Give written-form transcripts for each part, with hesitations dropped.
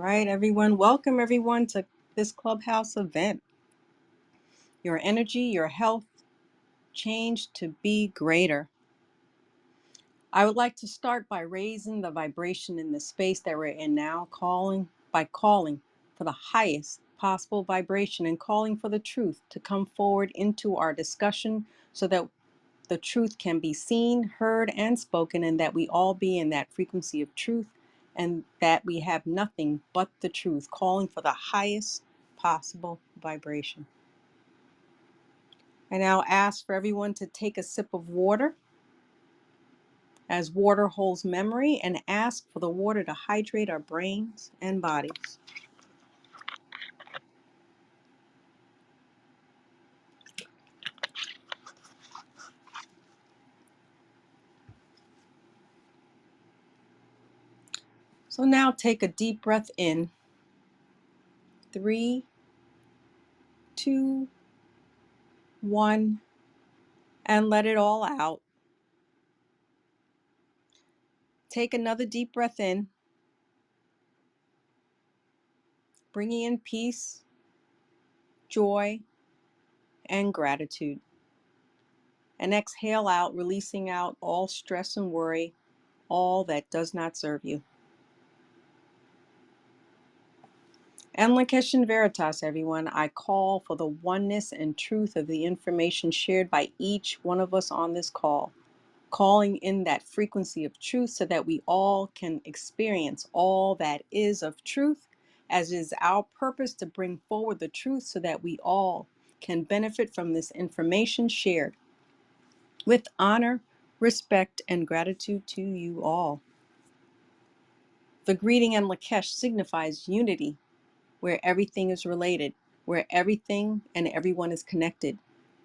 right, everyone. Welcome, everyone, to this Clubhouse event. Your energy, your health, change to be greater. I would like to start by raising the vibration in the space that we're in now, calling for the highest possible vibration and calling for the truth to come forward into our discussion so that the truth can be seen, heard, and spoken, and that we all be in that frequency of truth and that we have nothing but the truth, calling for the highest possible vibration. I now ask for everyone to take a sip of water, as water holds memory, and ask for the water to hydrate our brains and bodies. So now take a deep breath in. 3, 2, 1, and let it all out. Take another deep breath in, bringing in peace, joy, and gratitude. And exhale out, releasing out all stress and worry, all that does not serve you. And Lakesh in Veritas, everyone, I call for the oneness and truth of the information shared by each one of us on this call, calling in that frequency of truth so that we all can experience all that is of truth, as is our purpose to bring forward the truth so that we all can benefit from this information shared with honor, respect, and gratitude to you all. The greeting in Lakesh signifies unity, where everything is related, where everything and everyone is connected.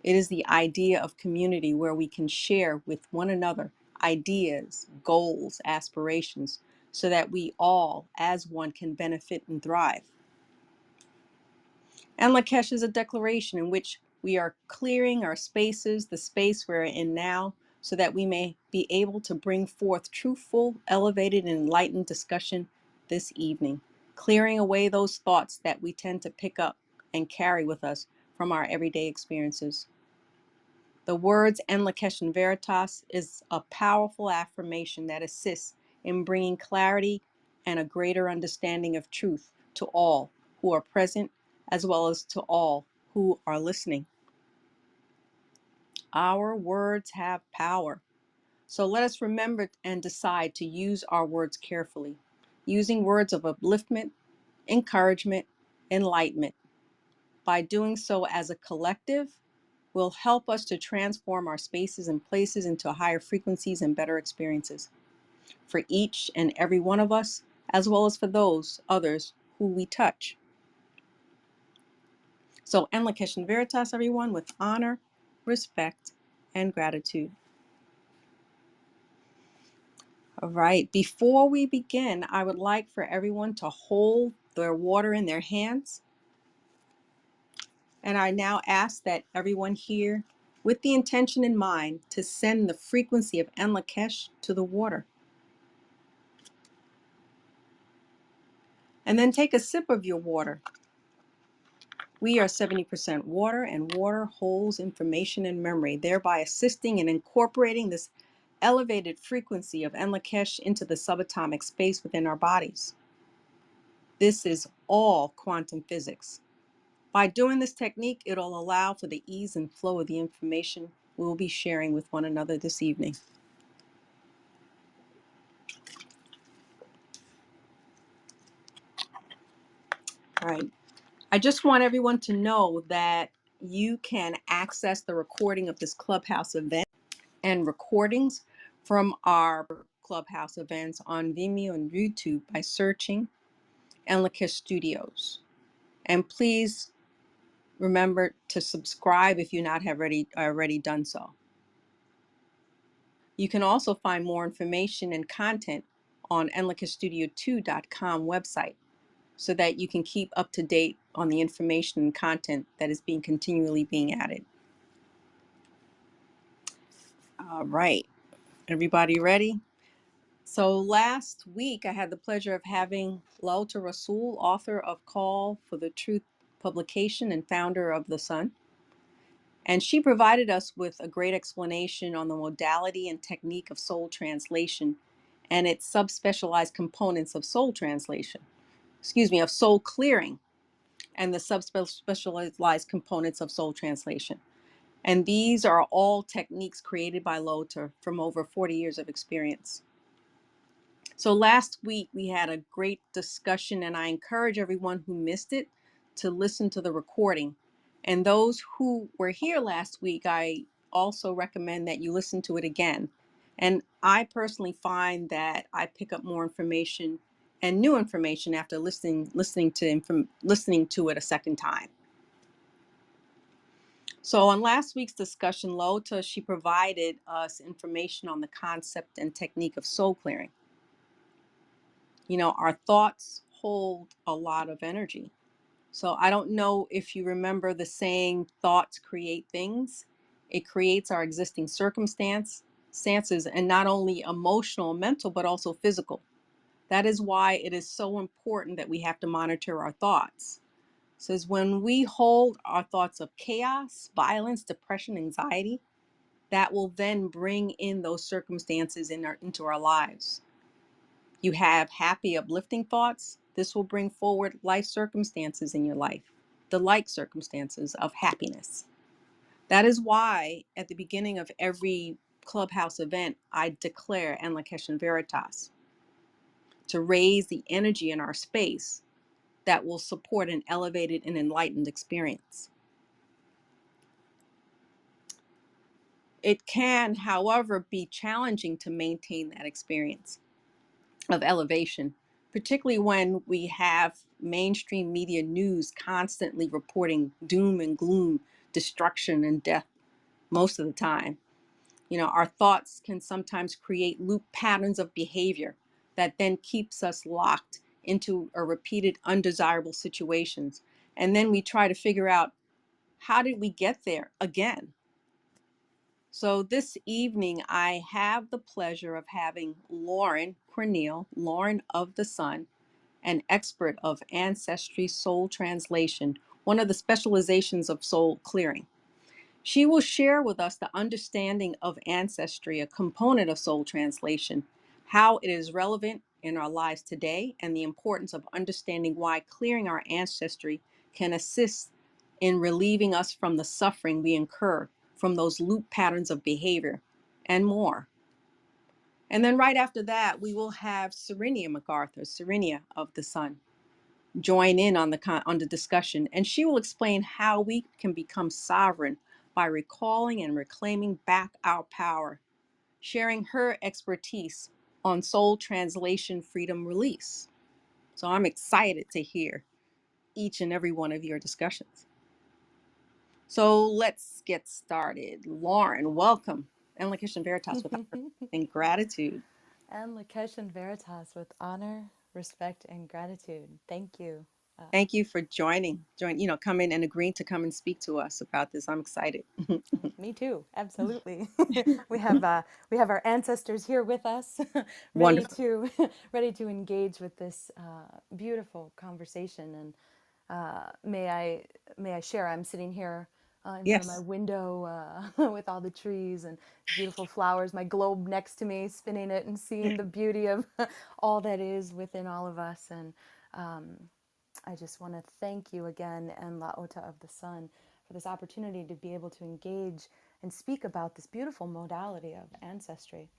It is the idea of community where we can share with one another ideas, goals, aspirations, so that we all, as one, can benefit and thrive. And Lakesh is a declaration in which we are clearing our spaces, the space we're in now, so that we may be able to bring forth truthful, elevated, and enlightened discussion this evening, clearing away those thoughts that we tend to pick up and carry with us from our everyday experiences. The words En Lakesh in Veritas is a powerful affirmation that assists in bringing clarity and a greater understanding of truth to all who are present, as well as to all who are listening. Our words have power. So let us remember and decide to use our words carefully, using words of upliftment, encouragement, enlightenment. By doing so as a collective, will help us to transform our spaces and places into higher frequencies and better experiences for each and every one of us, as well as for those others who we touch. So, En Lakesh in Veritas, everyone, with honor, respect, and gratitude. All right, before we begin, I would like for everyone to hold their water in their hands. And I now ask that everyone here, with the intention in mind, to send the frequency of En Lakesh to the water. And then take a sip of your water. We are 70% water, and water holds information and memory, thereby assisting in incorporating this elevated frequency of En Lakesh into the subatomic space within our bodies. This is all quantum physics. By doing this technique, it'll allow for the ease and flow of the information we will be sharing with one another this evening. All right. I just want everyone to know that you can access the recording of this Clubhouse event and recordings from our Clubhouse events on Vimeo and YouTube by searching En Lakesh Studios. And please remember to subscribe if you not have already done so. You can also find more information and content on enlakeshstudio2.com website so that you can keep up to date on the information and content that is continually being added. All right, everybody ready? So last week, I had the pleasure of having Lauta Rasul, author of Call for the Truth publication and founder of The Sun. And she provided us with a great explanation on the modality and technique of soul translation and its subspecialized components of soul translation, of soul clearing and the subspecialized components of soul translation. And these are all techniques created by Lauta from over 40 years of experience. So last week we had a great discussion, and I encourage everyone who missed it to listen to the recording. And those who were here last week, I also recommend that you listen to it again. And I personally find that I pick up more information and new information after listening to it a second time. So on last week's discussion, Lota, she provided us information on the concept and technique of soul clearing. You know, our thoughts hold a lot of energy. So I don't know if you remember the saying, thoughts create things. It creates our existing circumstances, and not only emotional, mental, but also physical. That is why it is so important that we have to monitor our thoughts. It says when we hold our thoughts of chaos, violence, depression, anxiety, that will then bring in those circumstances into our lives. You have happy, uplifting thoughts. This will bring forward life circumstances in your life, the like circumstances of happiness. That is why at the beginning of every Clubhouse event, I declare En Lakesh Veritas to raise the energy in our space that will support an elevated and enlightened experience. It can, however, be challenging to maintain that experience of elevation, particularly when we have mainstream media news constantly reporting doom and gloom, destruction and death most of the time. You know, our thoughts can sometimes create loop patterns of behavior that then keeps us locked into a repeated undesirable situations. And then we try to figure out, how did we get there again? So this evening, I have the pleasure of having Lauren Corneal, Lauren of the Sun, an expert of ancestry soul translation, one of the specializations of soul clearing. She will share with us the understanding of ancestry, a component of soul translation, how it is relevant in our lives today, and the importance of understanding why clearing our ancestry can assist in relieving us from the suffering we incur from those loop patterns of behavior and more. And then right after that, we will have Syrennia of the Sun, join in on the discussion, and she will explain how we can become sovereign by recalling and reclaiming back our power, sharing her expertise on soul translation freedom release. So I'm excited to hear each and every one of your discussions. So let's get started. Lauren, welcome. And Lakesh Veritas with honor and gratitude. And Lakesh and Veritas with honor, respect, and gratitude. Thank you. Thank you for coming and agreeing to come and speak to us about this. I'm excited. Me too. Absolutely. we have uh, we have our ancestors here with us, ready Wonderful. to ready to engage with this beautiful conversation. And may I share? I'm sitting here in front of my Yes. window with all the trees and beautiful flowers. My globe next to me, spinning it and seeing the beauty of all that is within all of us. And I just want to thank you again and Laota of the Sun for this opportunity to be able to engage and speak about this beautiful modality of ancestry.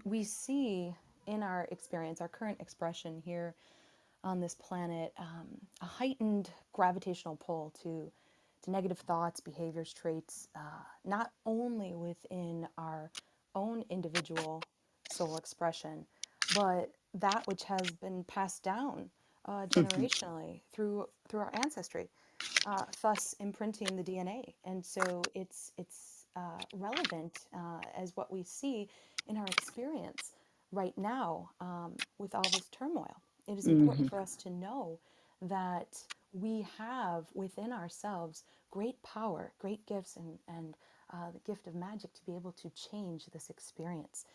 We see in our experience, our current expression here on this planet, a heightened gravitational pull to negative thoughts, behaviors, traits, not only within our own individual soul expression, but that which has been passed down Mhm. generationally through our ancestry, thus imprinting the DNA. And so it's relevant as what we see in our experience right now with all this turmoil. It is important Mhm. for us to know that we have within ourselves great power, great gifts, and the gift of magic to be able to change this experience.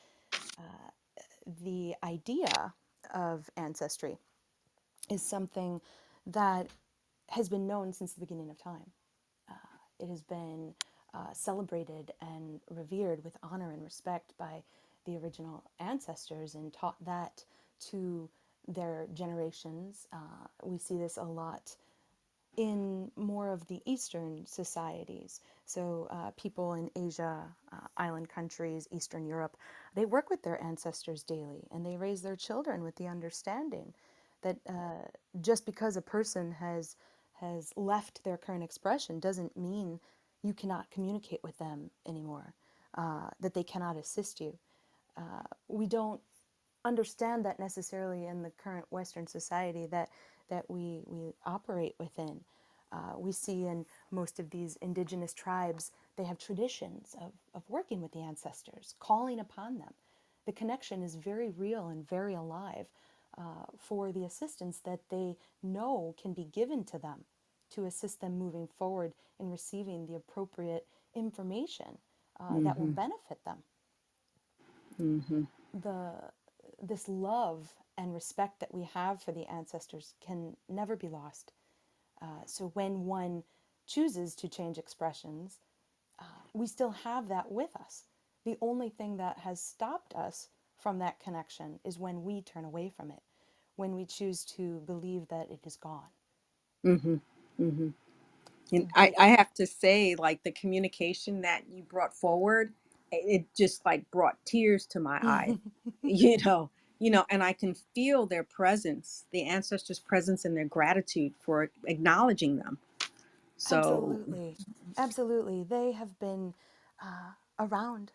the idea of ancestry is something that has been known since the beginning of time. It has been celebrated and revered with honor and respect by the original ancestors and taught that to their generations. We see this a lot in more of the Eastern societies. So, people in Asia, island countries, Eastern Europe, they work with their ancestors daily and they raise their children with the understanding that just because a person has left their current expression doesn't mean you cannot communicate with them anymore, that they cannot assist you. We don't understand that necessarily in the current Western society that we operate within. We see in most of these indigenous tribes, they have traditions of working with the ancestors, calling upon them. The connection is very real and very alive for the assistance that they know can be given to them to assist them moving forward in receiving the appropriate information that will Mm-hmm. benefit them. Mm-hmm. the this love and respect that we have for the ancestors can never be lost. So when one chooses to change expressions, we still have that with us. The only thing that has stopped us from that connection is when we turn away from it, when we choose to believe that it is gone. Mm-hmm. Mm-hmm. And I, But I have to say, like the communication that you brought forward, it just like brought tears to my eye, you know, and I can feel their presence, the ancestors' presence and their gratitude for acknowledging them. So, absolutely, absolutely, they have been around,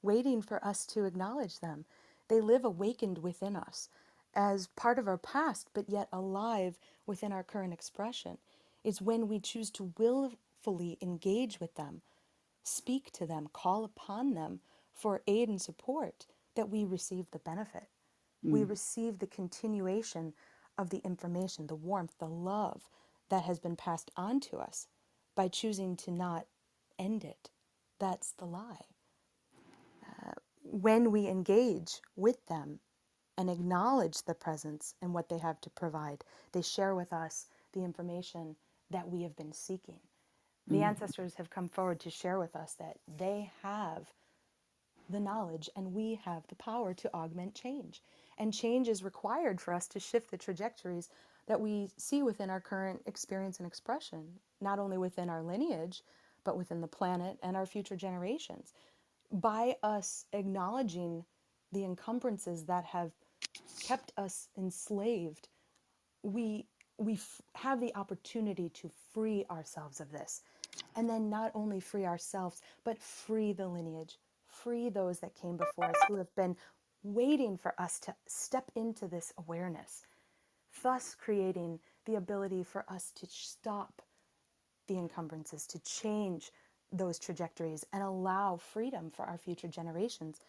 waiting for us to acknowledge them. They live awakened within us as part of our past, but yet alive within our current expression. It's when we choose to willfully engage with them, speak to them, call upon them for aid and support that we receive the benefit. We mm, receive the continuation of the information, the warmth, the love that has been passed on to us by choosing to not end it. That's the lie. When we engage with them and acknowledge the presence and what they have to provide, they share with us the information that we have been seeking. The mm, ancestors have come forward to share with us that they have the knowledge and we have the power to augment change. And change is required for us to shift the trajectories that we see within our current experience and expression, not only within our lineage, but within the planet and our future generations. By us acknowledging the encumbrances that have kept us enslaved, we have the opportunity to free ourselves of this, and then not only free ourselves but free the lineage, free those that came before us who have been waiting for us to step into this awareness, thus creating the ability for us to stop the encumbrances, to change those trajectories and allow freedom for our future generations,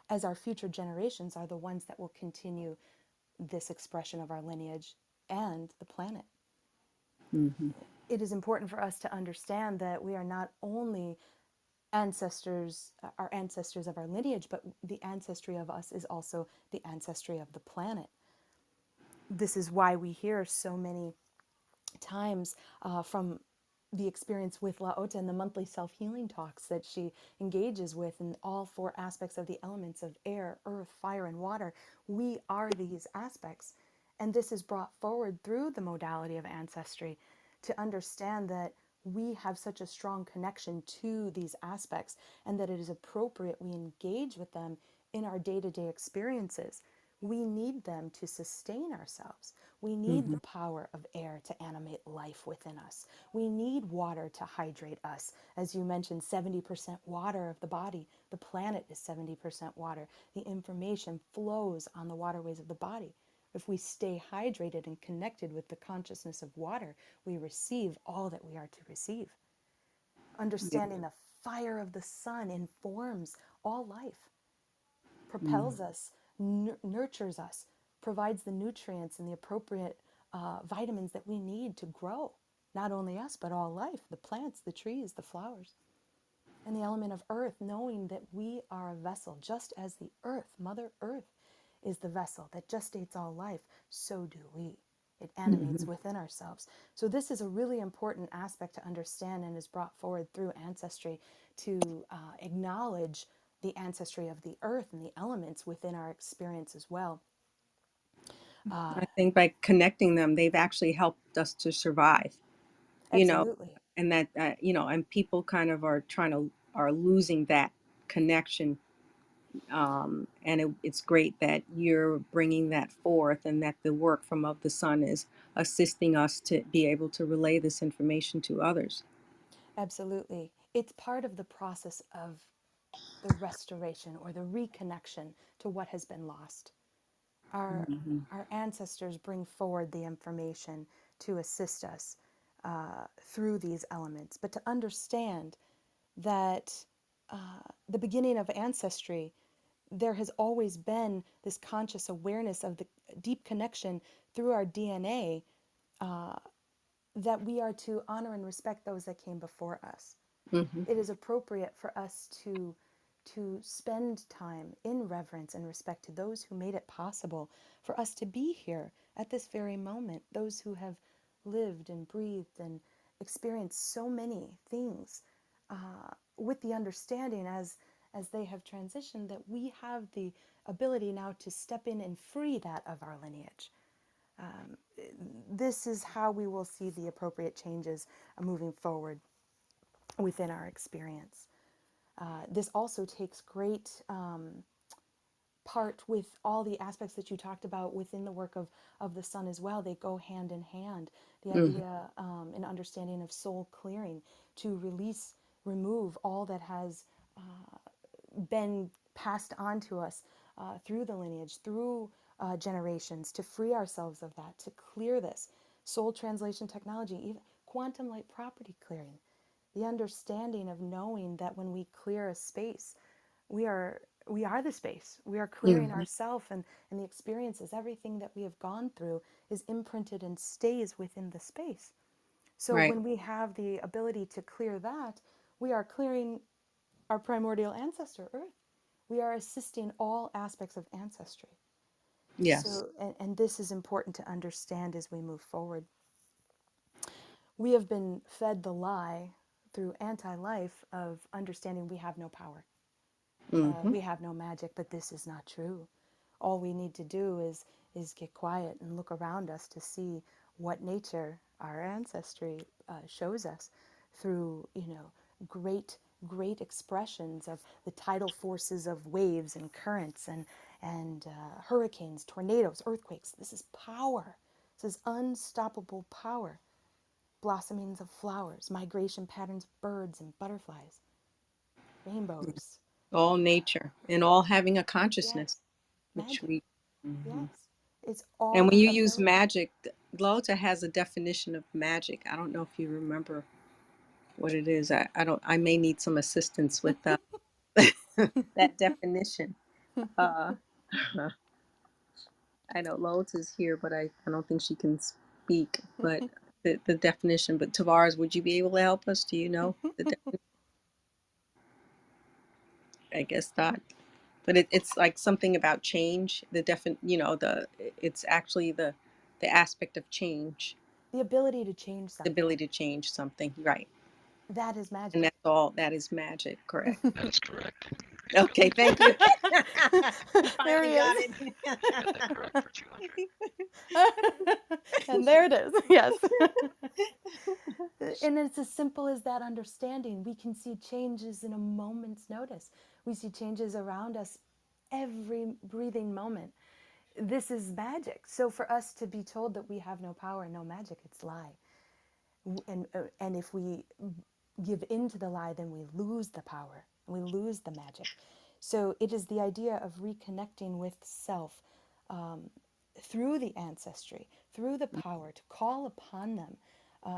as our future generations are the ones that will continue this expression of our lineage and the planet. mm-hmm, It is important for us to understand that we are not only ancestors, our ancestors of our lineage, but the ancestry of us is also the ancestry of the planet. This is why we hear so many times from the experience with Laota and the monthly self healing talks that she engages with in all four aspects of the elements of air, earth, fire, and water. We are these aspects. And this is brought forward through the modality of ancestry to understand that we have such a strong connection to these aspects and that it is appropriate we engage with them in our day to day experiences. We need them to sustain ourselves. We need mm-hmm, the power of air to animate life within us. We need water to hydrate us. As you mentioned, 70% water of the body. The planet is 70% water. The information flows on the waterways of the body. If we stay hydrated and connected with the consciousness of water, we receive all that we are to receive. yeah, Understanding the fire of the sun informs all life, mm, propels us, nurtures us, provides the nutrients and the appropriate vitamins that we need to grow, not only us, but all life, the plants, the trees, the flowers. And the element of earth, knowing that we are a vessel, just as the earth, Mother Earth, is the vessel that gestates all life, so do we. It Hmm. animates within ourselves. So, this is a really important aspect to understand and is brought forward through ancestry to acknowledge the ancestry of the earth and the elements within our experience as well. I think by connecting them, they've actually helped us to survive, you know, Absolutely. and that, and people kind of are losing that connection. And it's great that you're bringing that forth and that the work from Of the Sun is assisting us to be able to relay this information to others. Absolutely. It's part of the process of the restoration or the reconnection to what has been lost. Our, Hmm. our ancestors bring forward the information to assist us through these elements. But to understand that the beginning of ancestry, there has always been this conscious awareness of the deep connection through our DNA that we are to honor and respect those that came before us. Hmm. It is appropriate for us to spend time in reverence and respect to those who made it possible for us to be here at this very moment, those who have lived and breathed and experienced so many things with the understanding as they have transitioned that we have the ability now to step in and free that of our lineage. This is how we will see the appropriate changes moving forward within our experience. This also takes great part with all the aspects that you talked about within the work of the sun as well. They go hand in hand. The Hmm. idea and understanding of soul clearing to release, remove all that has been passed on to us through the lineage, through generations, to free ourselves of that, to clear this. Soul translation technology, even quantum light property clearing, the understanding of knowing that when we clear a space, we are the space. We are clearing Hmm. ourself and the experiences, everything that we have gone through is imprinted and stays within the space. So Right. when we have the ability to clear that, we are clearing our primordial ancestor, Earth. We are assisting all aspects of ancestry. Yes. So, and this is important to understand as we move forward. We have been fed the lie through anti life of understanding we have no power. Hmm. We have no magic, but this is not true. All we need to do is get quiet and look around us to see what nature, our ancestry, shows us through great expressions of the tidal forces of waves and currents and hurricanes, tornadoes, earthquakes. This is power. This is unstoppable power. Blossomings of flowers, migration patterns of birds and butterflies, rainbows. All nature and all having a consciousness, Yes, which magic. we. Mhm. Yes, it's And all when the you use ability. magic, Lota has a definition of magic. I don't know if you remember what it is. I don't. I may need some assistance with that definition. Uh, I know Lois is here, but I don't think she can speak. But the definition. But Tavares, would you be able to help us? Do you know the? I guess not. But it's like something about change. It's actually the aspect of change, The ability to change the something. ability to change something. Right. That is And magic. that's all. That is magic. Correct. That is correct. Okay. Thank you. You There finally he got is. it. Got that correct for 200. And there it is. Yes. And it's as simple as that understanding. We can see changes in a moment's notice. We see changes around us every breathing moment. This is magic. So for us to be told that we have no power, no magic, it's lie. And if we give in to the lie, then we lose the power and we lose the magic. So it is the idea of reconnecting with self through the ancestry, through the power to call upon them,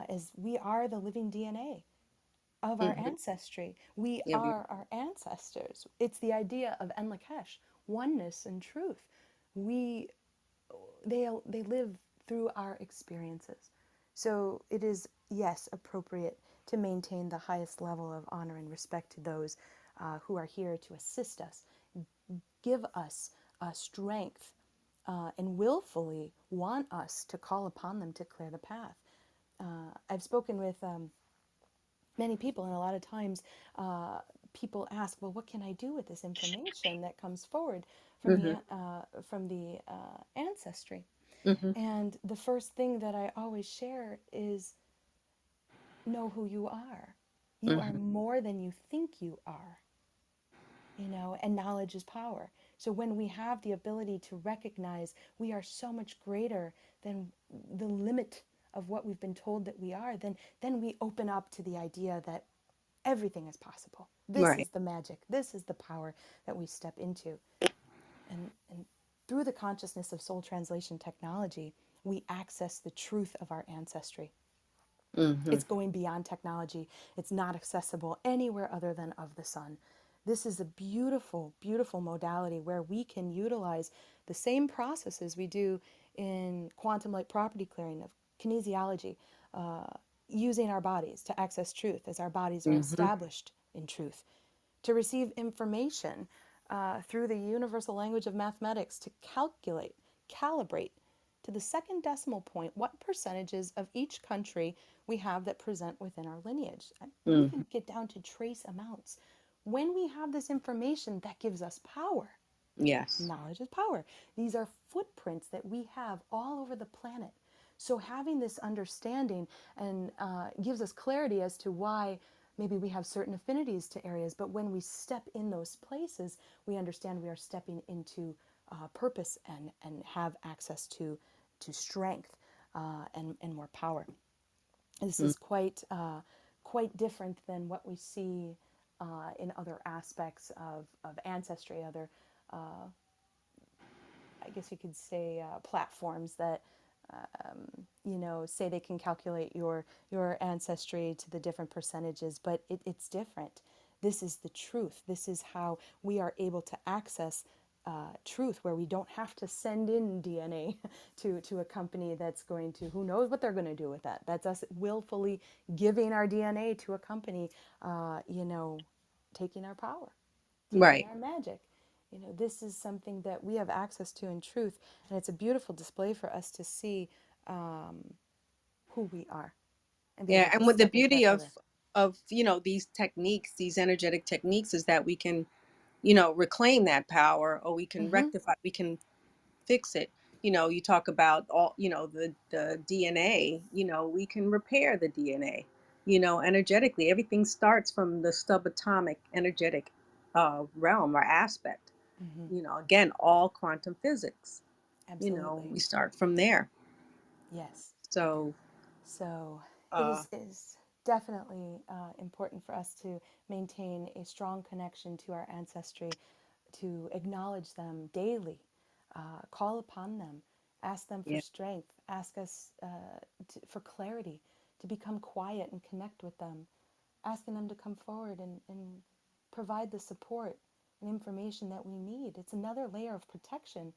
as we are the living DNA of our Hmm. ancestry. We Yeah. are our ancestors. It's the idea of Enlakesh, oneness and truth. We they live through our experiences. So it is, yes, appropriate to maintain the highest level of honor and respect to those who are here to assist us, give us strength and willfully want us to call upon them to clear the path. I've spoken with many people, and a lot of times people ask, "Well, what can I do with this information that comes forward Mm-hmm. from the ancestry?" Mm-hmm. And the first thing that I always share is know who you are. You are Mm-hmm. more than you think you are, you know, and knowledge is power. So when we have the ability to recognize we are so much greater than the limit of what we've been told that we are, then we open up to the idea that everything is possible. This Right. is the magic. This is the power that we step into. And through the consciousness of soul translation technology, we access the truth of our ancestry. Mm-hmm. It's going beyond technology. It's not accessible anywhere other than of the sun. This is a beautiful, beautiful modality where we can utilize the same processes we do in quantum light property clearing of kinesiology, uh, using our bodies to access truth as our bodies are Mm-hmm. established in truth, to receive information through the universal language of mathematics to calculate, calibrate to the second decimal point what percentages of each country we have that present within our lineage. We Mm-hmm. even get down to trace amounts. When we have this information, that gives us power. Yes. Knowledge is power. These are footprints that we have all over the planet. So having this understanding and gives us clarity as to why maybe we have certain affinities to areas, but when we step in those places, we understand we are stepping into purpose and have access to strength and more power. This is quite different than what we see in other aspects of ancestry, other I guess you could say platforms that you know say they can calculate your ancestry to the different percentages, but it's different. This is the truth. This is how we are able to access truth, where we don't have to send in DNA to a company that's going to, who knows what they're going to do with that. That's us willfully giving our DNA to a company, you know, taking our power, taking Right. our magic. You know, this is something that we have access to in truth, and it's a beautiful display for us to see who we are and be able Yeah. to And with the step into that beauty further. of these techniques, these energetic techniques, is that we can reclaim that power, or we can Mm-hmm. rectify, we can fix it. You talk about all, the DNA, we can repair the DNA, energetically. Everything starts from the subatomic energetic realm or aspect. Mm-hmm. Again, all quantum physics, Absolutely. we start from there. Yes. So, So it uh, is definitely important for us to maintain a strong connection to our ancestry, to acknowledge them daily, call upon them, ask them for yeah. strength, ask us for clarity, to become quiet and connect with them, asking them to come forward and provide the support and information that we need. It's another layer of protection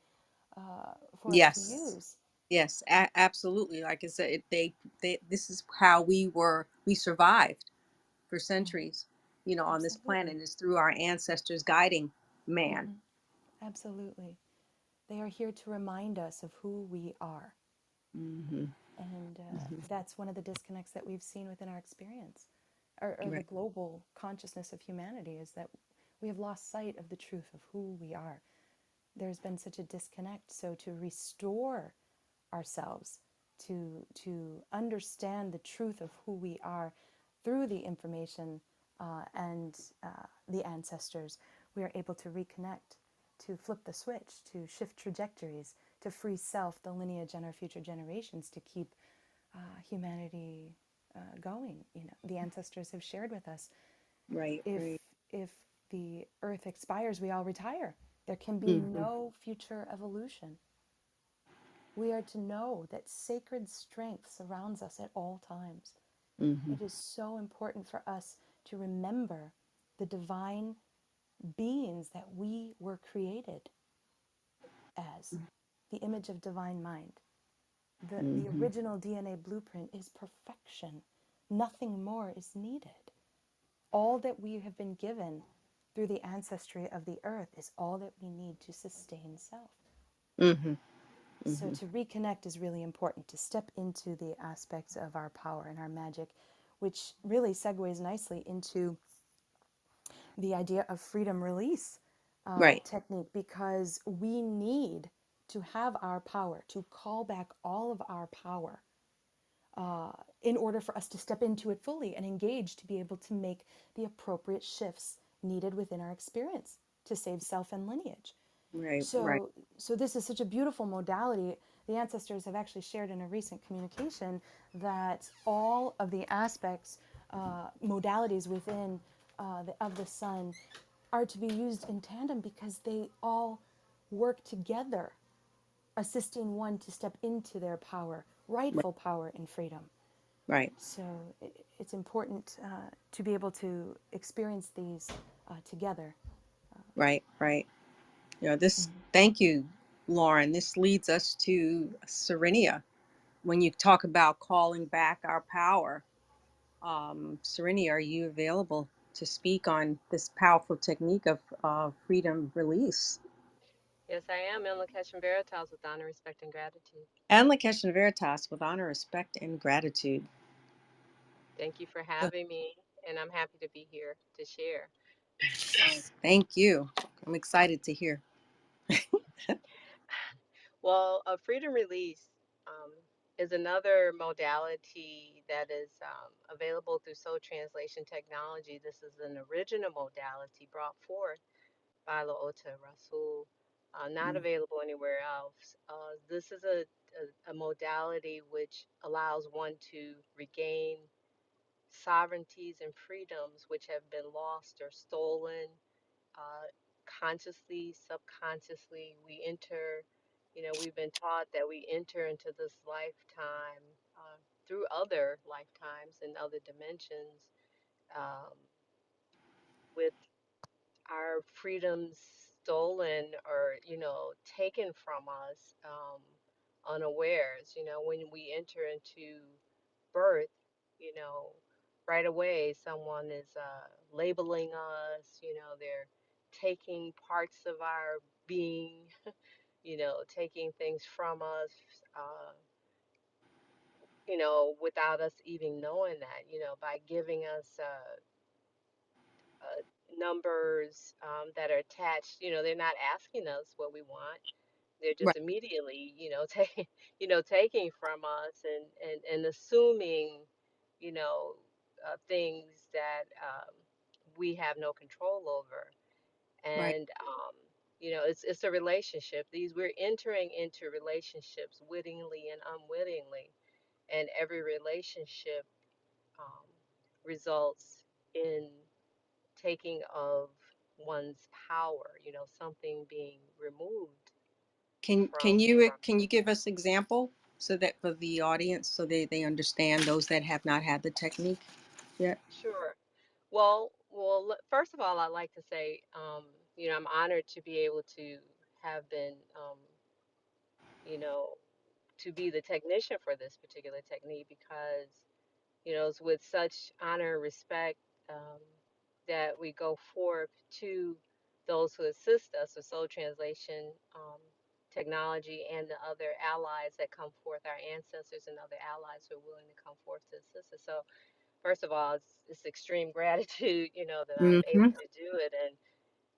for us to Yes. use. Yes, absolutely. Like I said, this is how we survived for centuries, on this planet, Absolutely. is through our ancestors guiding man. Mm-hmm. Absolutely. They are here to remind us of who we are. Hmm. And Hmm. that's one of the disconnects that we've seen within our experience, or the Right. global consciousness of humanity, is that we have lost sight of the truth of who we are. There's been such a disconnect. So to restore ourselves, to understand the truth of who we are through the information and the ancestors, we are able to reconnect, to flip the switch, to shift trajectories, to free self, the lineage, and our future generations, to keep humanity going. You know, the ancestors have shared with us, Right. if Right. if the earth expires, we all retire. There can be Hmm. no future evolution. We are to know that sacred strength surrounds us at all times. Hmm. It is so important for us to remember the divine beings that we were created as, the image of divine mind. The Hmm. original DNA blueprint is perfection. Nothing more is needed. All that we have been given through the ancestry of the earth is all that we need to sustain self. Hmm. So Hmm. to reconnect is really important, to step into the aspects of our power and our magic, which really segues nicely into the idea of freedom release Right. technique, because we need to have our power, to call back all of our power in order for us to step into it fully and engage, to be able to make the appropriate shifts needed within our experience to save self and lineage. Right. Right. So this is such a beautiful modality. The ancestors have actually shared in a recent communication that all of the aspects, modalities within of the sun are to be used in tandem, because they all work together, assisting one to step into their power, Right. rightful power and freedom. Right. So it's important to be able to experience these together. Right. Right. Thank you, Lauren. This leads us to Syrennia. When you talk about calling back our power, Syrennia, are you available to speak on this powerful technique of freedom release? Yes, I am Emma Catching Veritas with honor, respect, and gratitude. And Lakesh and Veritas, with honor, respect, and gratitude. Thank you for So, having me, and I'm happy to be here to share. thank you. I'm excited to hear. Well, a freedom release um, is another modality that is available through soul translation technology. This is an original modality brought forth by Laota Rasul, not available anywhere else. This is a modality which allows one to regain sovereignties and freedoms which have been lost or stolen uh, consciously, subconsciously. We enter, we've been taught that we enter into this lifetime through other lifetimes and other dimensions um, with our freedoms stolen or taken from us unawares. When we enter into birth, you know right away someone is labeling us. They're taking parts of our being, taking things from us, uh, without us even knowing that, by giving us numbers that are attached. They're not asking us what we want. They're just Right. immediately, taking from us and assuming, things that we have no control over. Right. And it's a relationship. We're entering into relationships wittingly and unwittingly, and every relationship um, results in taking of one's power, something being removed from Can you give us example so that for the audience so they understand, those that have not had the technique yet? Sure. Well, first of all, I'd like to say, I'm honored to be able to have been, you know, to be the technician for this particular technique, because it's with such honor and respect um, that we go forth to those who assist us with soul translation technology and the other allies that come forth, our ancestors and other allies who are willing to come forth to assist us. So, first of all, it's extreme gratitude, that I'm able Mm-hmm. to do it,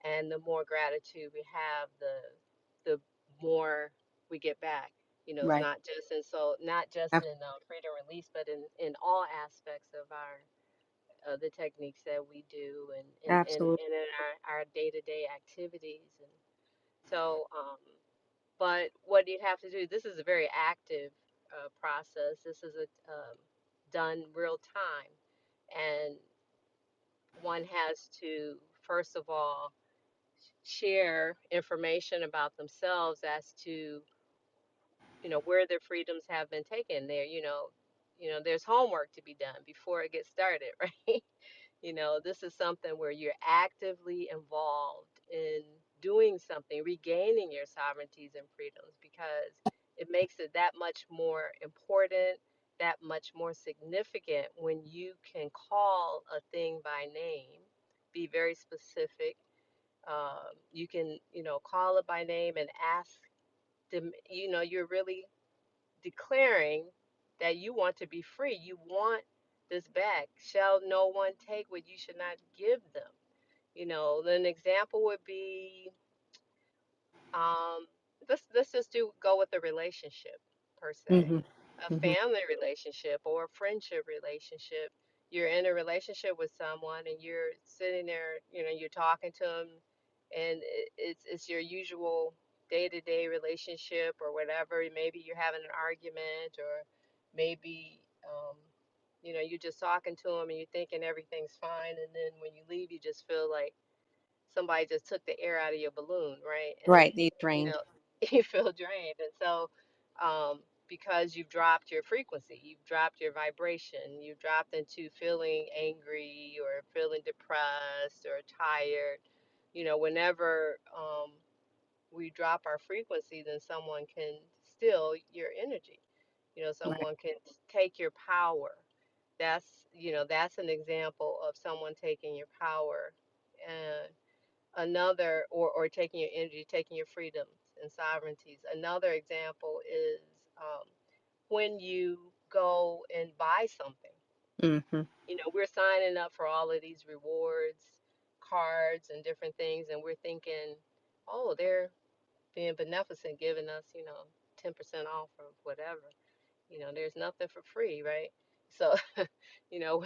and the more gratitude we have, the more we get back. It's Right. not just Ab- in freedom release, but in all aspects of our the techniques that we do, Absolutely. and in our day-to-day activities. And so, but what you'd have to do, this is a very active process. This is done real time, and one has to first of all share information about themselves as to where their freedoms have been taken. There's homework to be done before it gets started, right? This is something where you're actively involved in doing something, regaining your sovereignties and freedoms, because it makes it that much more important, that much more significant when you can call a thing by name, be very specific. You can, call it by name and ask you're really declaring that you want to be free. You want this back. Shall no one take what you should not give them? An example would be, let's just go with a relationship per se, Mm-hmm. a Mm-hmm. family relationship or a friendship relationship. You're in a relationship with someone and you're sitting there, you're talking to them, and it's your usual day-to-day relationship or whatever. Maybe you're having an argument, or maybe you're just talking to them and you're thinking everything's fine, and then when you leave, you just feel like somebody just took the air out of your balloon, right? And Right. They you drained. know, you feel drained. And so, because you've dropped your frequency, you've dropped your vibration, you've dropped into feeling angry or feeling depressed or tired. Whenever we drop our frequency, then someone can steal your energy. Right. Someone can take your power. That's an example of someone taking your power. And another, or taking your energy, taking your freedoms and sovereignties. Another example is, when you go and buy something. Mm-hmm. We're signing up for all of these rewards cards and different things, and we're thinking, oh, they're being beneficent, giving us 10% off or whatever. There's nothing for free, right? So, you know,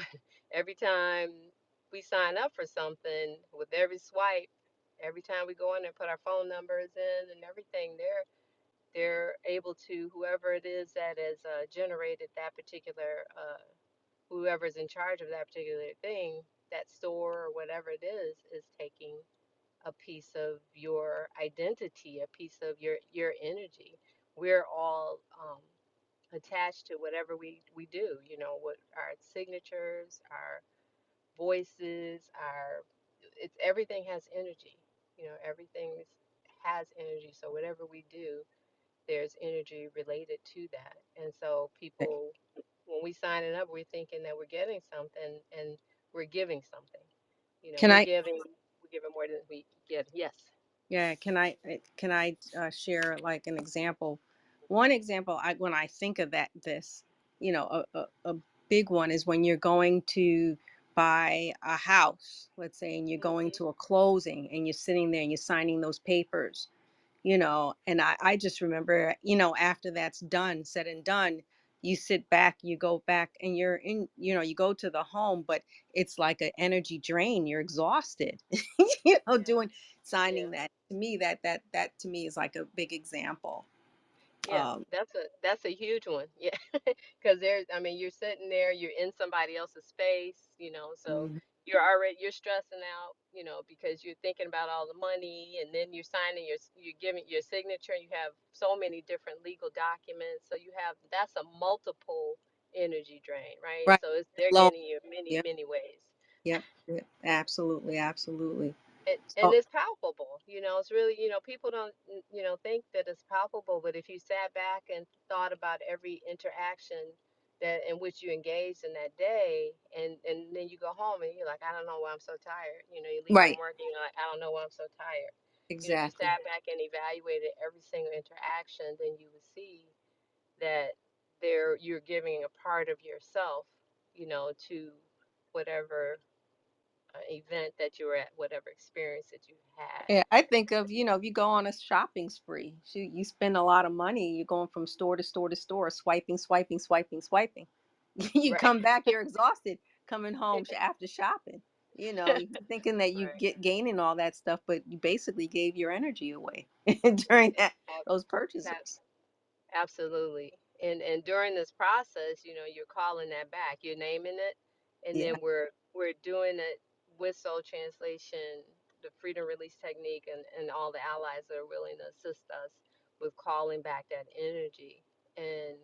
every time we sign up for something, with every swipe, every time we go in and put our phone numbers in and everything, they're able to, whoever it is that has generated that particular, whoever's in charge of that particular thing, that store or whatever it is taking a piece of your identity, a piece of your energy. We're all attached to whatever we do, what our signatures, our voices, it's everything has energy. Everything has energy. So whatever we do, there's energy related to that. And so people, when we sign it up, we're thinking that we're getting something, and we're giving something. Can We're I? giving more than we get. Yes. Yeah. Can I share like an example? One example, when I think of this, a big one is when you're going to buy a house, let's say, and you're going Mhm. to a closing and you're sitting there and you're signing those papers, and I just remember, after that's done, said and done, you sit back, you go back and you're in, you go to the home, but it's like an energy drain. You're exhausted, Yeah. doing, signing Yeah. that. To me, that to me is like a big example. Yeah, um that's a huge one. Yeah, because I mean, you're sitting there, you're in somebody else's space, so mhm. you're stressing out, because you're thinking about all the money, and then you're signing you're giving your signature, and you have so many different legal documents, so that's a multiple energy drain, right? Right. So they're Flow. getting you many, Yep. many ways. Yep. Yep. Absolutely. Absolutely. And So it's palpable. It's really, people don't think that it's palpable, but if you sat back and thought about every interaction that in which you engaged in that day, and then you go home and you're like, I don't know why I'm so tired. You leave from right. work and you're like, I don't know why I'm so tired. If you Exactly. sat back and evaluated every single interaction, then you would see that you're giving a part of yourself, to whatever event that you were at, whatever experience that you had. Yeah, I think of, if you go on a shopping spree, you spend a lot of money. You're going from store to store to store, swiping, swiping, swiping, swiping. You Right. come back, you're exhausted, coming home after shopping. You're thinking that you Right. get gaining all that stuff, but you basically gave your energy away during Ab- those ab- purchases. Absolutely. And during this process, you're calling that back. You're naming it, and Yeah, then we're doing it with soul translation, the freedom release technique, and all the allies that are willing to assist us with calling back that energy. And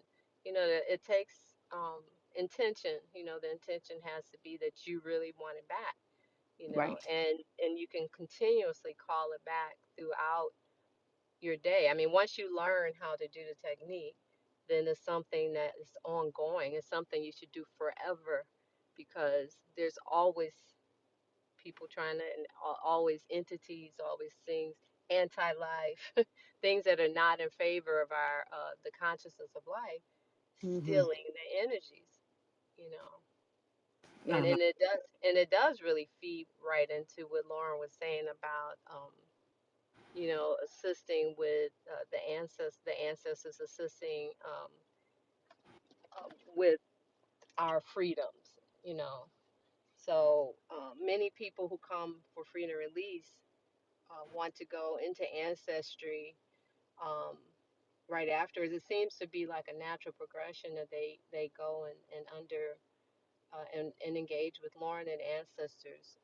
it takes intention. The intention has to be that you really want it back. right, And you can continuously call it back throughout your day. I mean, once you learn how to do the technique, then it's something that is ongoing. It's something you should do forever, because there's always people trying to, and always entities, always things, anti-life, things that are not in favor of our the consciousness of life, Mm-hmm. stealing the energies, you know. And Uh-huh. it does really feed right into what Lauren was saying about assisting with the ancestors assisting with our freedoms, you know. So many people who come for freedom release want to go into ancestry um, right afterwards. It seems to be like a natural progression that they go and under and engage with Lauren and ancestors.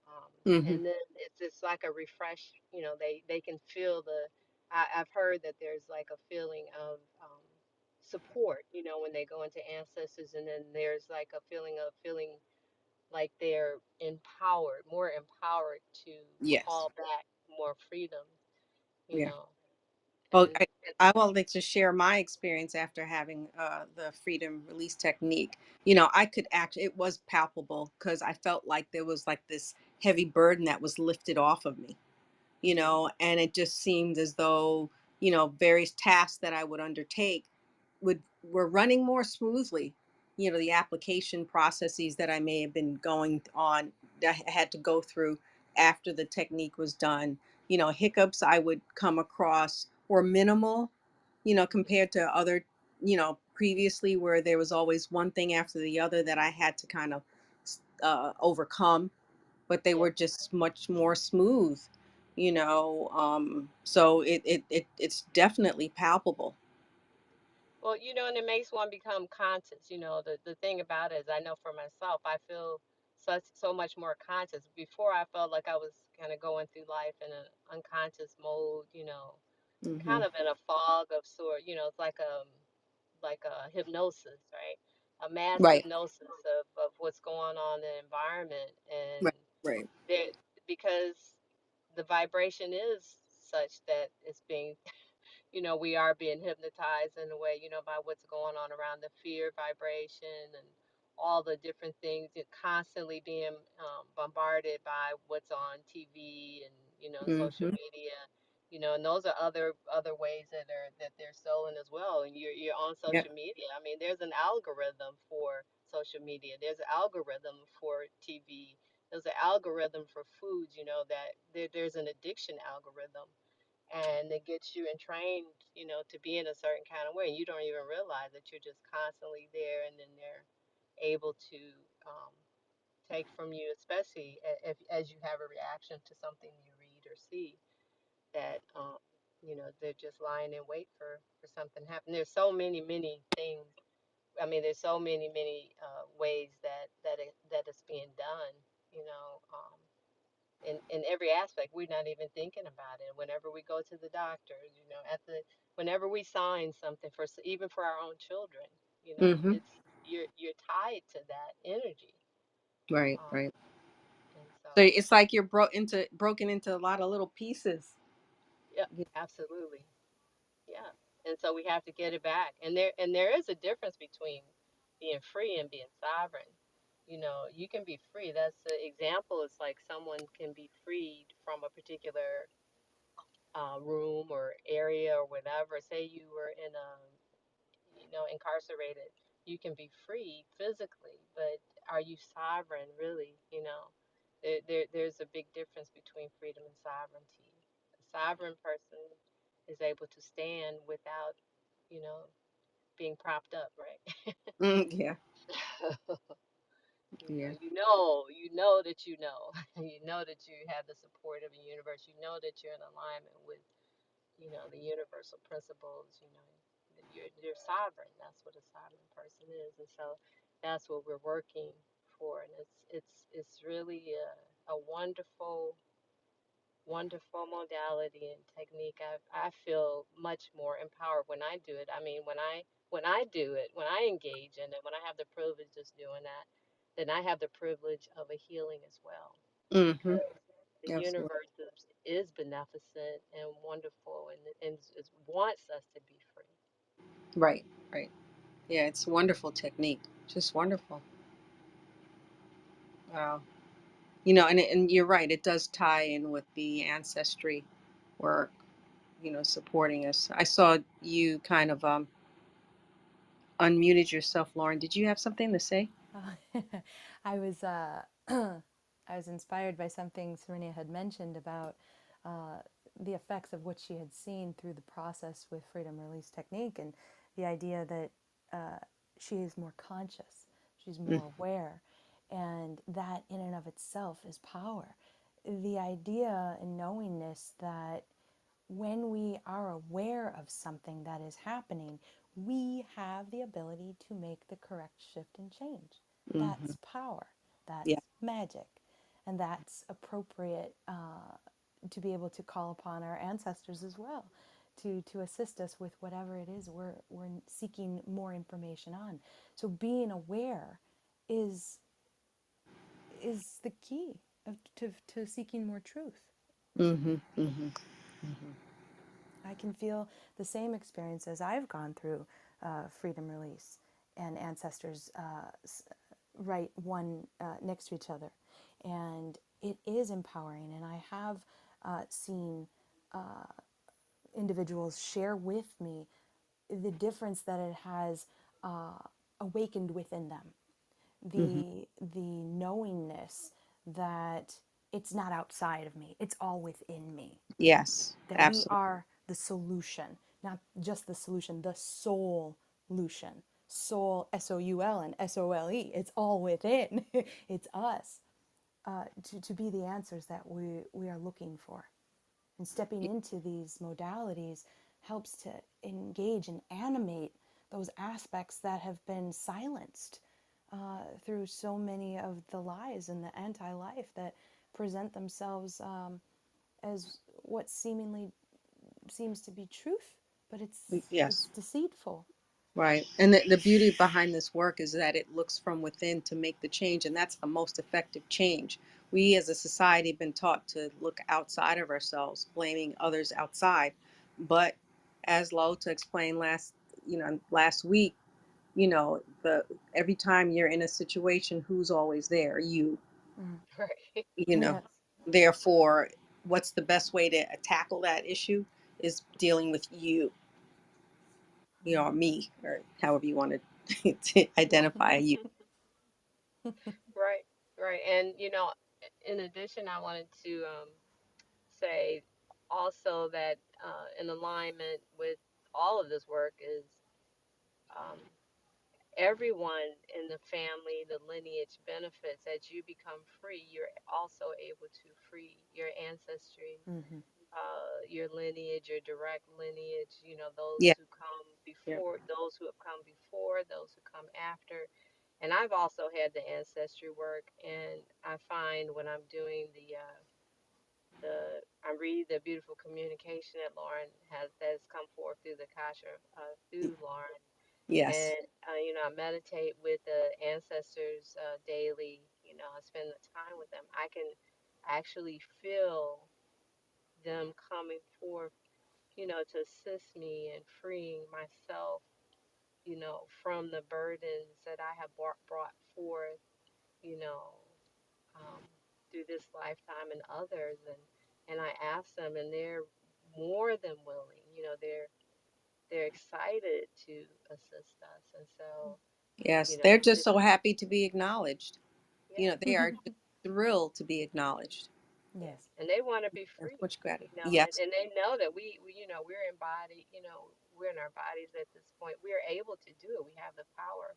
Mm-hmm. And then it's like a refresh, they can feel I've heard that there's like a feeling of support, when they go into ancestors, and then there's like a feeling of feeling like they're more empowered to Yes. call back more freedom, you Yeah. know. Well, And I will like to share my experience after having the freedom release technique. I could actually, it was palpable because I felt like there was like this heavy burden that was lifted off of me, and it just seemed as though, various tasks that I would undertake were running more smoothly. The application processes that I may have been going on, that I had to go through after the technique was done, hiccups I would come across were minimal, compared to other, previously, where there was always one thing after the other that I had to kind of overcome, but they yeah. were just much more smooth, so it's definitely palpable. Well, and it makes one become conscious. The thing about it is, I know for myself, I feel so much more conscious. Before, I felt like I was kind of going through life in an unconscious mode, Hmm. kind of in a fog of sort. It's like a hypnosis, right? A mass Right. hypnosis of what's going on in the environment, and Right. Right. there because the vibration is such that it's being we are being hypnotized in a way, by what's going on around the fear vibration and all the different things. You're constantly being bombarded by what's on TV and social Hmm. media. And those are other ways that they're stolen as well. And you're on Yep. social media. I mean, there's an algorithm for social media. There's an algorithm for TV. There's an algorithm for foods. That there's an addiction algorithm, and it gets you entrained, to be in a certain kind of way. And you don't even realize that you're just constantly there, and then they're able to um, take from you, especially if as you have a reaction to something you read or see, that they're just lying in wait for something to happen. There's so many things. I mean, there's so many ways that it's being done. You know. In every aspect, we're not even thinking about it. Whenever we go to the doctor, whenever we sign something even for our own children, Hmm. it's you're tied to that energy. Right. um, Right. and So so, it's like you're broken into a lot of little pieces. yeah, absolutely, yeah. And so we have to get it back, and there is a difference between being free and being sovereign. You can be free. That's the example. It's like someone can be freed from a particular room or area or whatever. Say you were incarcerated. You can be free physically, but are you sovereign really? There's a big difference between freedom and sovereignty. A sovereign person is able to stand without, you know, being propped up, right? Yeah. Yeah. That you know that you have the support of the universe. You know that you're in alignment with the universal principles. That you're sovereign. That's what a sovereign person is. And so that's what we're working for. And it's really a wonderful modality and technique. I feel much more empowered when I do it. I mean, when I do it, when I engage in it, when I have the privilege of doing that, then I have the privilege of a healing as well, Hmm. because the Absolutely. universe is beneficent and wonderful, and wants us to be free. Right. Right. Yeah. It's a wonderful technique. Just wonderful. Wow. And you're right. It does tie in with the ancestry work. supporting us. I saw you kind of unmuted yourself, Lauren. Did you have something to say? Uh, I was I was inspired by something Syrennia had mentioned about uh, the effects of what she had seen through the process with freedom release technique, and the idea that she is more conscious, she's Mm, more aware, and that in and of itself is power. The idea and knowingness that when we are aware of something that is happening, we have the ability to make the correct shift and change. hmm. That's power. Yeah. That's magic. And that's appropriate to be able to call upon our ancestors as well to assist us with whatever it is we're seeking more information on. So being aware is is the key to seeking more truth. Hmm. Hmm. I can feel the same experiences I've gone through freedom release and ancestors right one next to each other. And it is empowering. And I have seen individuals share with me the difference that it has awakened within them, Hmm. the knowingness that it's not outside of me, it's all within me, Yes, that we absolutely. are the solution, not just the solution, the soul solution. Soul, SOUL and SOLE, it's all within. It's us to be the answers that we are looking for. And stepping into these modalities helps to engage and animate those aspects that have been silenced through so many of the lies and the anti-life that present themselves as what seemingly seems to be truth, but it's Yes. deceitful. Right. And the beauty behind this work is that it looks from within to make the change, and that's the most effective change. We as a society have been taught to look outside of ourselves, blaming others outside. But as Lota explained last week, the every time you're in a situation, who's always there? You, Mm. Right. you know. Yes. Therefore, what's the best way to tackle that issue is dealing with you, or me, or however you want to identify you. Right. Right. And in addition, I wanted to say also that in alignment with all of this work is um, everyone in the family, the lineage benefits as you become free. You're also able to free your ancestry, Mm-hmm. your lineage, your direct lineage, those Yeah. who come Yeah. before, those who have come before, those who come after. And I've also had the ancestry work, and I find when I'm doing I read the beautiful communication that Lauren has come forth through the Kasha, through Lauren, Yes. and I meditate with the ancestors daily. I spend the time with them. I can actually feel them coming forth, to assist me in freeing myself, from the burdens that I have brought forth, you know, um, through this lifetime and others, and I ask them, and they're more than willing. They're excited to assist us, and so Yes. They're just it's so happy to be acknowledged. yeah. They are just thrilled to be acknowledged. Yeah, Yes. and they want to be That's free, much gratitude. and, Yes. and they know that we're embodied, we're in our bodies at this point. We're able to do it. We have the power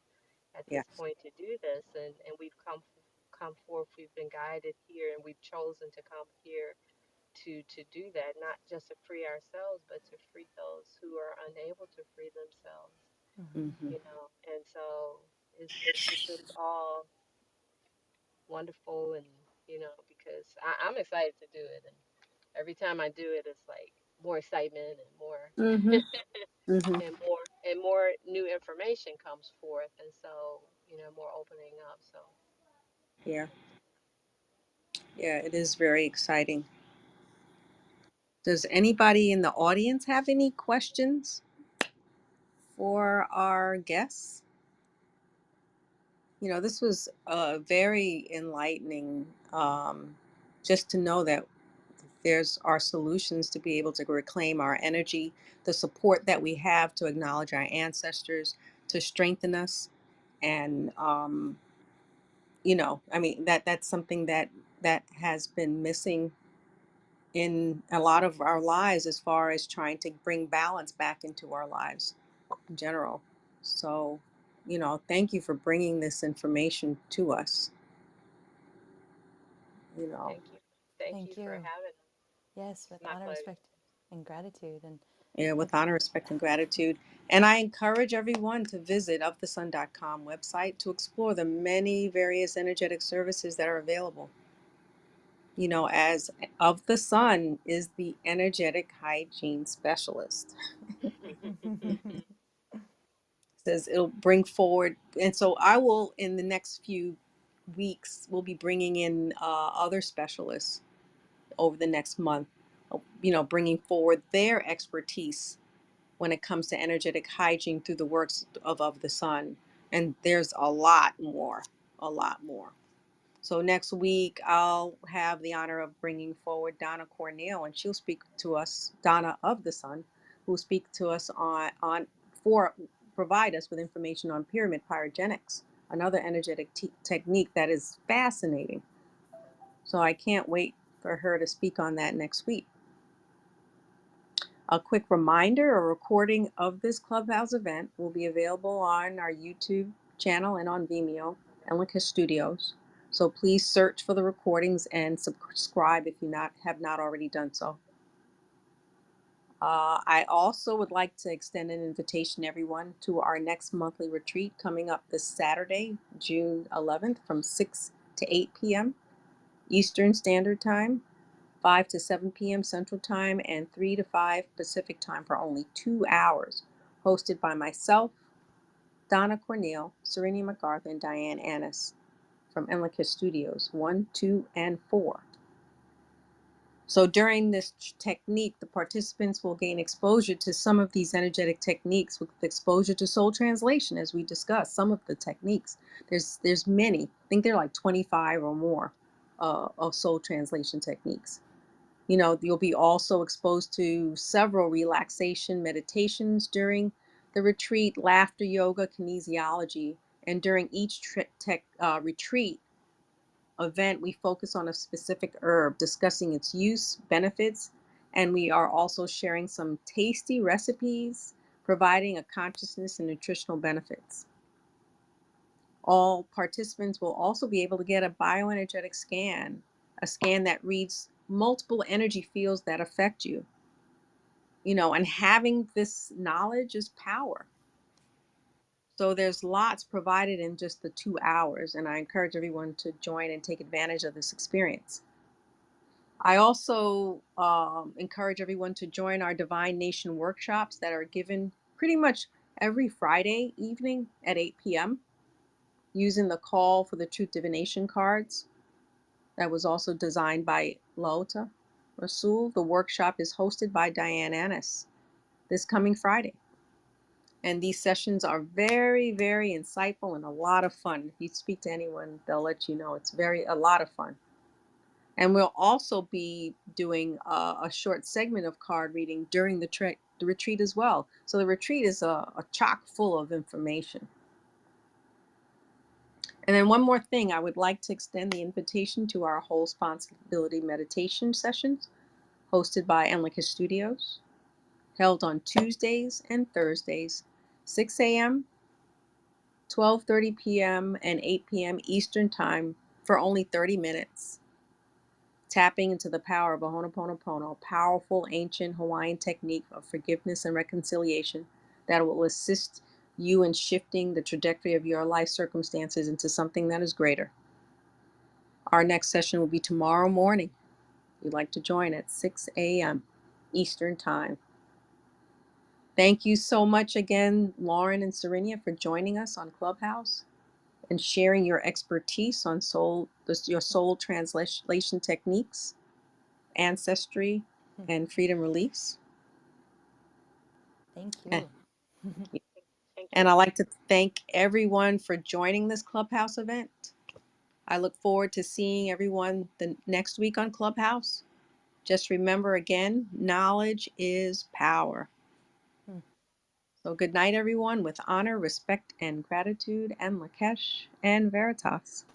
at this Yes. point to do this, and we've come forth. We've been guided here, and we've chosen to come here to do that, not just to free ourselves, but to free those who are unable to free themselves. Hmm. And so it's just all wonderful, and because I'm excited to do it, and every time I do it, it's like more excitement and more Hmm. Hmm. and more new information comes forth, and so more opening up. So Yeah. Yeah. It is very exciting. Does anybody in the audience have any questions for our guests? This was very enlightening, just to know that There's our solutions to be able to reclaim our energy, the support that we have to acknowledge our ancestors, to strengthen us. And, I mean, that's something that has been missing in a lot of our lives as far as trying to bring balance back into our lives in general. So, thank you for bringing this information to us, you know. Thank you. Thank you Thank for you. having us. Yes, with My honor, pleasure. respect, and gratitude. And Yeah, I, with honor, respect, and gratitude. And I encourage everyone to visit ofthesun.com website to explore the many various energetic services that are available. As Of the Sun is the energetic hygiene specialist. Says it'll bring forward, and so I will, in the next few weeks, will be bringing in other specialists over the next month, bringing forward their expertise when it comes to energetic hygiene through the works of the Sun. And there's a lot more. So next week, I'll have the honor of bringing forward Donna Cornell, and she'll speak to us, Donna of the Sun, who will speak to us provide us with information on pyramid pyrogenics, another energetic technique that is fascinating. So I can't wait for her to speak on that next week. A quick reminder, a recording of this Clubhouse event will be available on our YouTube channel and on Vimeo, Ellicott Studios. So please search for the recordings and subscribe if you have not already done so. I also would like to extend an invitation, everyone, to our next monthly retreat coming up this Saturday, June 11th, from 6 to 8 p.m. Eastern Standard Time, 5 to 7 p.m. Central Time, and 3 to 5 Pacific Time for only 2 hours. Hosted by myself, Donna Cornell, Syrennia MacArthur, and Diane Annis from Enlica Studios 1, 2, and 4. So during this technique, the participants will gain exposure to some of these energetic techniques with exposure to soul translation, as we discussed. Some of the techniques, there's many. I think there are like 25 or more of soul translation techniques. You'll be also exposed to several relaxation meditations during the retreat, laughter yoga, kinesiology, and during each retreat event, we focus on a specific herb, discussing its use, benefits, and we are also sharing some tasty recipes, providing a consciousness and nutritional benefits. All participants will also be able to get a bioenergetic scan, a scan that reads multiple energy fields that affect you. And having this knowledge is power. So there's lots provided in just the 2 hours, and I encourage everyone to join and take advantage of this experience. I also encourage everyone to join our Divine Nation workshops that are given pretty much every Friday evening at 8 p.m. using the Call for the Truth Divination cards that was also designed by Laota Rasul. The workshop is hosted by Diane Annis this coming Friday. And these sessions are very, very insightful and a lot of fun. If you speak to anyone, they'll let you know it's a lot of fun. And we'll also be doing a short segment of card reading during the retreat as well. So the retreat is a chock full of information. And then one more thing, I would like to extend the invitation to our whole responsibility meditation sessions hosted by Enlica Studios, held on Tuesdays and Thursdays, 6 a.m., 12:30 p.m., and 8 p.m. Eastern Time for only 30 minutes. Tapping into the power of Ho'oponopono, a powerful ancient Hawaiian technique of forgiveness and reconciliation that will assist you in shifting the trajectory of your life circumstances into something that is greater. Our next session will be tomorrow morning. If you'd like to join at 6 a.m. Eastern Time. Thank you so much again, Lauren and Syrennia, for joining us on Clubhouse and sharing your expertise on your soul translation techniques, ancestry, and freedom release. thank And, you. Thank and you. I'd like to thank everyone for joining this Clubhouse event. I look forward to seeing everyone the next week on Clubhouse. Just remember again, knowledge is power. So good night, everyone, with honor, respect, and gratitude, and Lakesh and Veritas.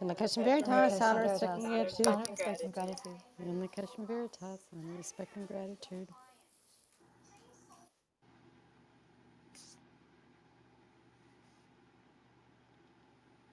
In the Keshe And the Veritas, Keshe honor, respect, Veritas, and gratitude. honor, respect, and gratitude. In the Keshe Veritas, honor, respect, and gratitude.